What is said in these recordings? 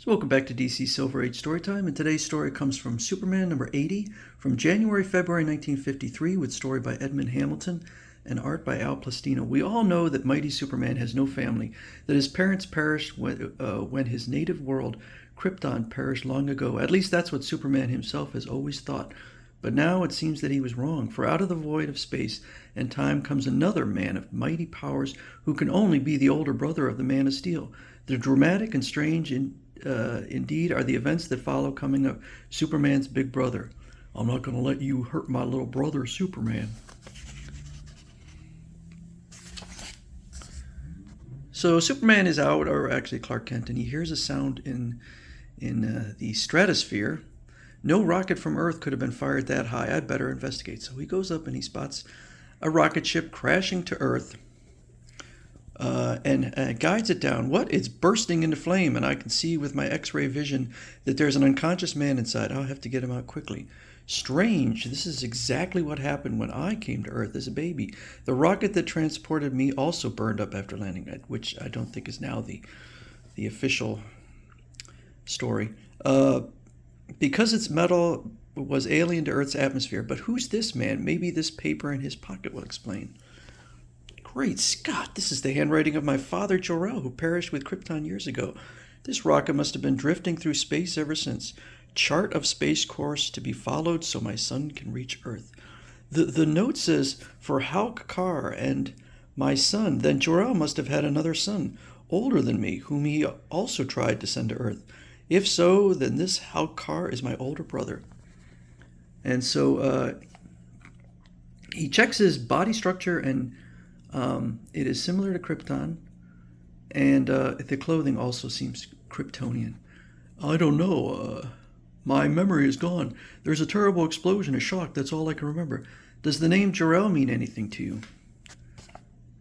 So welcome back to DC Silver Age Storytime, and today's story comes from Superman number 80 from February 1953, with story by Edmund Hamilton and art by Al Plastino. We all know that mighty Superman has no family, that his parents perished when his native world, Krypton, perished long ago. At least that's what Superman himself has always thought. But now it seems that he was wrong, for out of the void of space and time comes another man of mighty powers who can only be the older brother of the Man of Steel. The dramatic and strange indeed are the events that follow coming of Superman's big brother. I'm not going to let you hurt my little brother, Superman. So Superman is out, or actually Clark Kent, and he hears a sound in the stratosphere. No rocket from Earth could have been fired that high. I'd better investigate. So he goes up and he spots a rocket ship crashing to Earth. And guides it down. What? It's bursting into flame, and I can see with my X-ray vision that there's an unconscious man inside. I'll have to get him out quickly. Strange. This is exactly what happened when I came to Earth as a baby. The rocket that transported me also burned up after landing, which I don't think is now the official story. Because its metal was alien to Earth's atmosphere. But who's this man? Maybe this paper in his pocket will explain. Great Scott, this is the handwriting of my father Jor-El, who perished with Krypton years ago. This rocket must have been drifting through space ever since. Chart of space course to be followed so my son can reach Earth. The note says, for Hal-Kar and my son. Then Jor-El must have had another son, older than me, whom he also tried to send to Earth. If so, then this Hal-Kar is my older brother. And so he checks his body structure, and it is similar to Krypton, and the clothing also seems Kryptonian. I don't know. My memory is gone. There's a terrible explosion, a shock. That's all I can remember. Does the name Jor-El mean anything to you?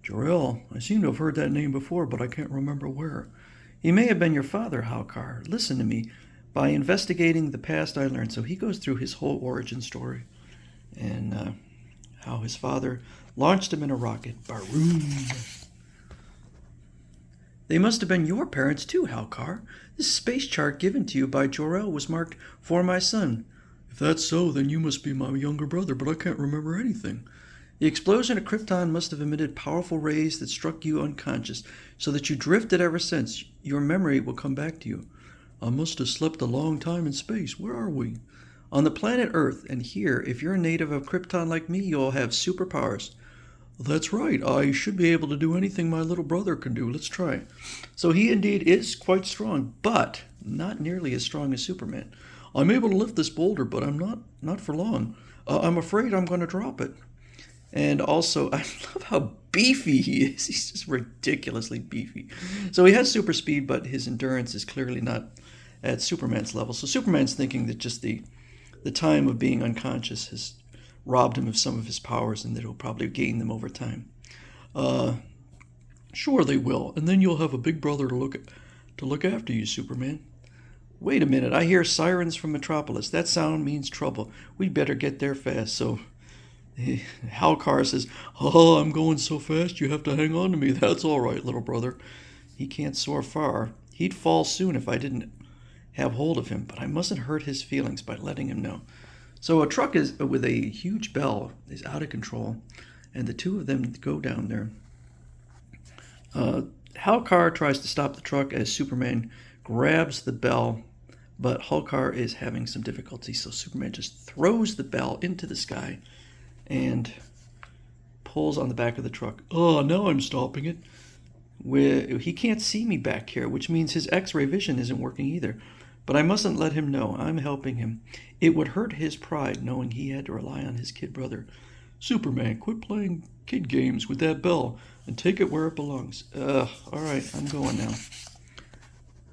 Jor-El? I seem to have heard that name before, but I can't remember where. He may have been your father, Hal-Kar. Listen to me. By investigating the past, I learned. So he goes through his whole origin story, and how his father launched him in a rocket. Baroom! They must have been your parents too, Hal-Kar. This space chart given to you by Jor-El was marked for my son. If that's so, then you must be my younger brother, but I can't remember anything. The explosion of Krypton must have emitted powerful rays that struck you unconscious, so that you drifted ever since. Your memory will come back to you. I must have slept a long time in space. Where are we? On the planet Earth, and here, if you're a native of Krypton like me, you'll have superpowers. That's right. I should be able to do anything my little brother can do. Let's try. So he indeed is quite strong, but not nearly as strong as Superman. I'm able to lift this boulder, but I'm not for long. I'm afraid I'm going to drop it. And also, I love how beefy he is. He's just ridiculously beefy. So he has super speed, but his endurance is clearly not at Superman's level. So Superman's thinking that just the time of being unconscious has robbed him of some of his powers, and that he'll probably gain them over time. Sure they will, and then you'll have a big brother to look after you, Superman. Wait a minute, I hear sirens from Metropolis. That sound means trouble. We'd better get there fast. So Hal-Kar says, "Oh, I'm going so fast you have to hang on to me." That's all right, little brother. He can't soar far. He'd fall soon if I didn't have hold of him, but I mustn't hurt his feelings by letting him know. So a truck is with a huge bell is out of control, and the two of them go down there. Hal-Kar tries to stop the truck as Superman grabs the bell, but Hal-Kar is having some difficulty, so Superman just throws the bell into the sky and pulls on the back of the truck. Oh, now I'm stopping it. He can't see me back here, which means his X-ray vision isn't working either. But I mustn't let him know. I'm helping him. It would hurt his pride knowing he had to rely on his kid brother. Superman, quit playing kid games with that bell and take it where it belongs. All right, I'm going now.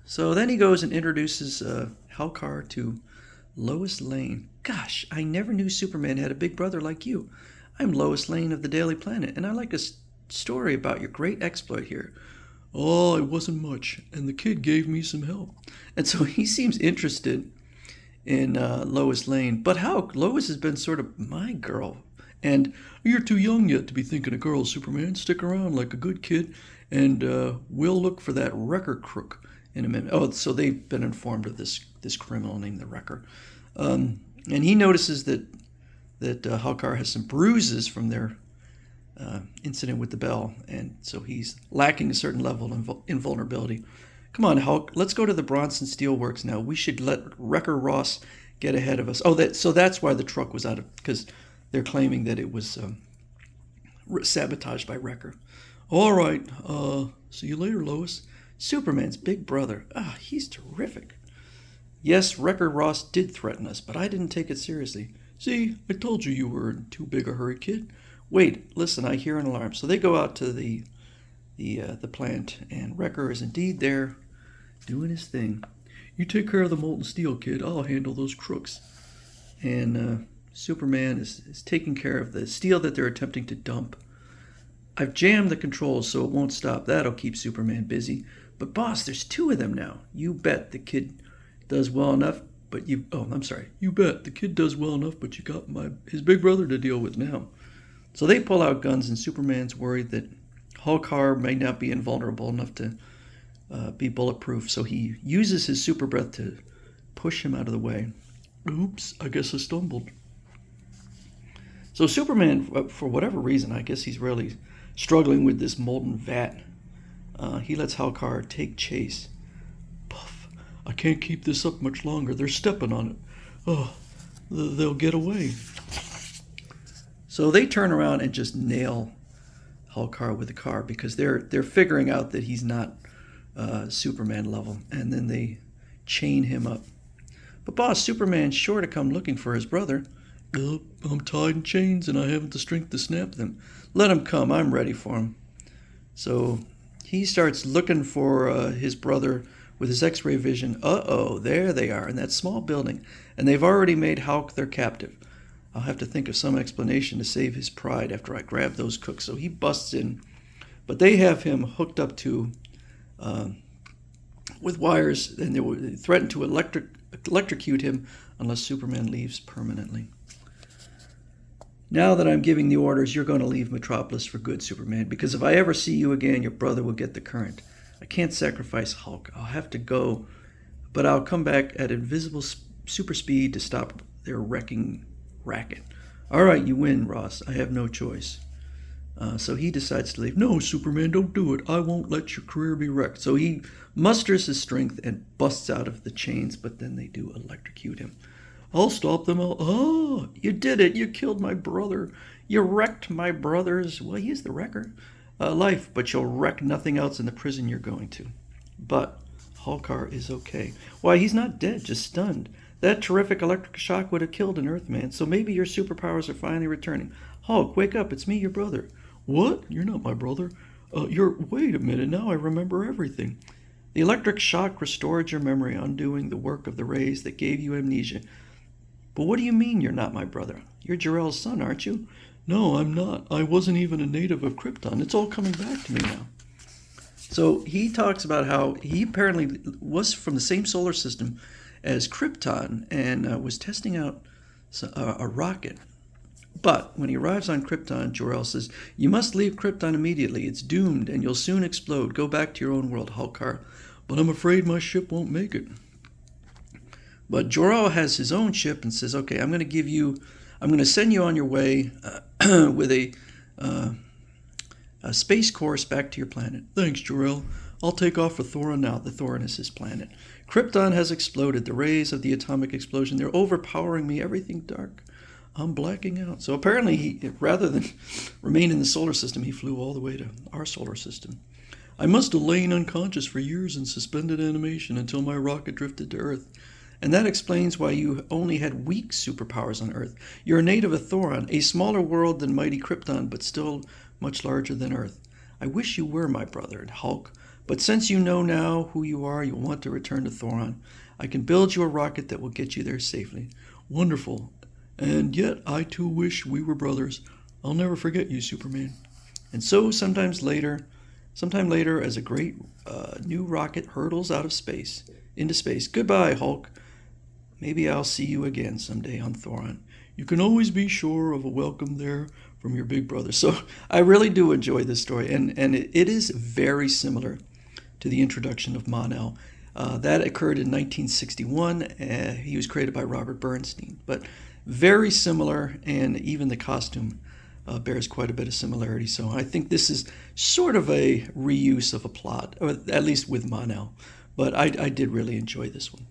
So then he goes and introduces Hal-Kar to Lois Lane. Gosh, I never knew Superman had a big brother like you. I'm Lois Lane of the Daily Planet, and I like a story about your great exploit here. Oh, it wasn't much, and the kid gave me some help. And so he seems interested in Lois Lane. But how? Lois has been sort of my girl. And you're too young yet to be thinking of girls, Superman. Stick around like a good kid, and we'll look for that record crook in a minute. Oh, so they've been informed of this criminal named the Wrecker. And he notices that Halkar has some bruises from their incident with the bell, and so he's lacking a certain level of invulnerability. Come on, Hulk, let's go to the Bronson Steel Works now. We should let Wrecker Ross get ahead of us. Oh, so that's why the truck was out of, because they're claiming that it was sabotaged by Wrecker. All right, see you later, Lois. Superman's big brother. He's terrific. Yes, Wrecker Ross did threaten us, but I didn't take it seriously. See, I told you you were in too big a hurry, kid. Wait, listen, I hear an alarm. So they go out to the plant, and Wrecker is indeed there doing his thing. You take care of the molten steel, kid. I'll handle those crooks. And Superman is taking care of the steel that they're attempting to dump. I've jammed the controls so it won't stop. That'll keep Superman busy. But boss, there's two of them now. You bet the kid does well enough, but you... Oh, I'm sorry. You bet the kid does well enough, but you got his big brother to deal with now. So they pull out guns, and Superman's worried that Halkar may not be invulnerable enough to be bulletproof. So he uses his super breath to push him out of the way. Oops, I guess I stumbled. So Superman, for whatever reason, I guess he's really struggling with this molten vat. He lets Halkar take chase. Puff, I can't keep this up much longer. They're stepping on it. Oh, they'll get away. So they turn around and just nail Halkar with the car because they're figuring out that he's not Superman level, and then they chain him up. But boss, Superman's sure to come looking for his brother. I'm tied in chains and I haven't the strength to snap them. Let him come. I'm ready for him. So he starts looking for his brother with his X-ray vision. Uh-oh, there they are in that small building, and they've already made Hulk their captive. I'll have to think of some explanation to save his pride after I grab those cooks. So he busts in, but they have him hooked up to with wires, and they threaten to electrocute him unless Superman leaves permanently. Now that I'm giving the orders, you're going to leave Metropolis for good, Superman, because if I ever see you again, your brother will get the current. I can't sacrifice Hulk. I'll have to go, but I'll come back at invisible super speed to stop their wrecking racket. All right, you win, Ross. I have no choice. So he decides to leave. No, Superman, don't do it. I won't let your career be wrecked. So he musters his strength and busts out of the chains, but then they do electrocute him. I'll stop them all. Oh, you did it. You killed my brother. You wrecked my brother's, well, he's the wrecker, life, but you'll wreck nothing else in the prison you're going to. But Halkar is okay. Why, he's not dead, just stunned. That terrific electric shock would have killed an Earthman, so maybe your superpowers are finally returning. Hulk, wake up. It's me, your brother. What? You're not my brother. Wait a minute. Now I remember everything. The electric shock restored your memory, undoing the work of the rays that gave you amnesia. But what do you mean you're not my brother? You're Jor-El's son, aren't you? No, I'm not. I wasn't even a native of Krypton. It's all coming back to me now. So he talks about how he apparently was from the same solar system as Krypton and was testing out a rocket. But when he arrives on Krypton, Jor-El says, you must leave Krypton immediately. It's doomed and you'll soon explode. Go back to your own world, Halkar. But I'm afraid my ship won't make it. But Jor-El has his own ship and says, okay, I'm going to send you on your way with a space course back to your planet. Thanks, Jor-El. I'll take off for Thoron now. The Thoron is his planet. Krypton has exploded. The rays of the atomic explosion, they're overpowering me. Everything dark. I'm blacking out. So apparently, he, rather than remain in the solar system, he flew all the way to our solar system. I must have lain unconscious for years in suspended animation until my rocket drifted to Earth. And that explains why you only had weak superpowers on Earth. You're a native of Thoron, a smaller world than mighty Krypton, but still much larger than Earth. I wish you were my brother, Hulk. But since you know now who you are, you'll want to return to Thoron. I can build you a rocket that will get you there safely. Wonderful. And yet I too wish we were brothers. I'll never forget you, Superman. And so sometime later, as a great new rocket hurtles out of space, into space. Goodbye, Hulk. Maybe I'll see you again someday on Thoron. You can always be sure of a welcome there from your big brother. So I really do enjoy this story, and it is very similar to the introduction of Mon-El. That occurred in 1961. He was created by Robert Bernstein, but very similar, and even the costume bears quite a bit of similarity. So I think this is sort of a reuse of a plot, or at least with Monel. But I did really enjoy this one.